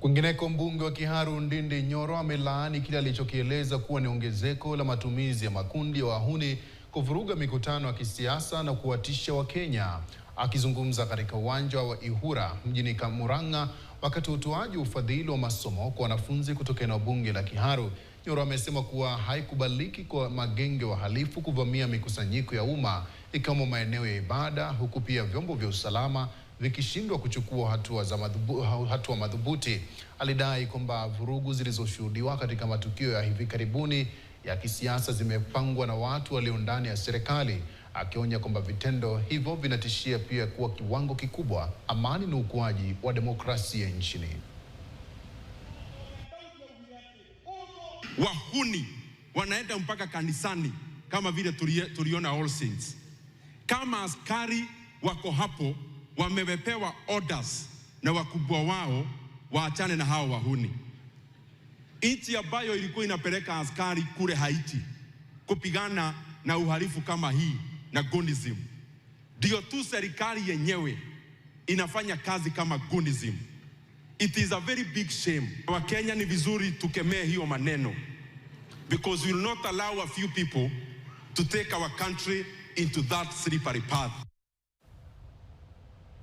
Kwingineko, mbunge wa Kiharu Ndindi Nyoro amelaani kile alichokieleza kuwa ni ongezeko la matumizi ya makundi ya wahuni kuvuruga mikutano ya kisiasa na kuwatisha Wakenya. Akizungumza katika uwanja wa Ihura mjini Murang'a wakati wa utoaji ufadhili wa masomo kwa wanafunzi kutoka eneo bunge la Kiharu, Nyoro amesema kuwa haikubaliki kwa magenge wahalifu kuvamia mikusanyiko ya umma ikiwemo maeneo ya ibada, huku pia vyombo vya usalama vikishindwa kuchukua hatua madhubuti. Alidai kwamba vurugu zilizoshuhudiwa katika matukio ya hivi karibuni ya kisiasa zimepangwa na watu walio ndani ya serikali, akionya kwamba vitendo hivyo vinatishia pia kuwa kiwango kikubwa amani na ukuaji wa demokrasia nchini. Wahuni wanaenda mpaka kanisani kama vile tuliona All Saints. Kama askari wako hapo wamepewa orders na wakubwa wao waachane na hao wahuni. Nchi ambayo ilikuwa inapeleka askari kule Haiti kupigana na uhalifu kama hii na gunism, ndio tu serikali yenyewe inafanya kazi kama gunism. It is a very big shame. Wakenya ni vizuri tukemee hiyo maneno, because we will not allow a few people to take our country into that slippery path.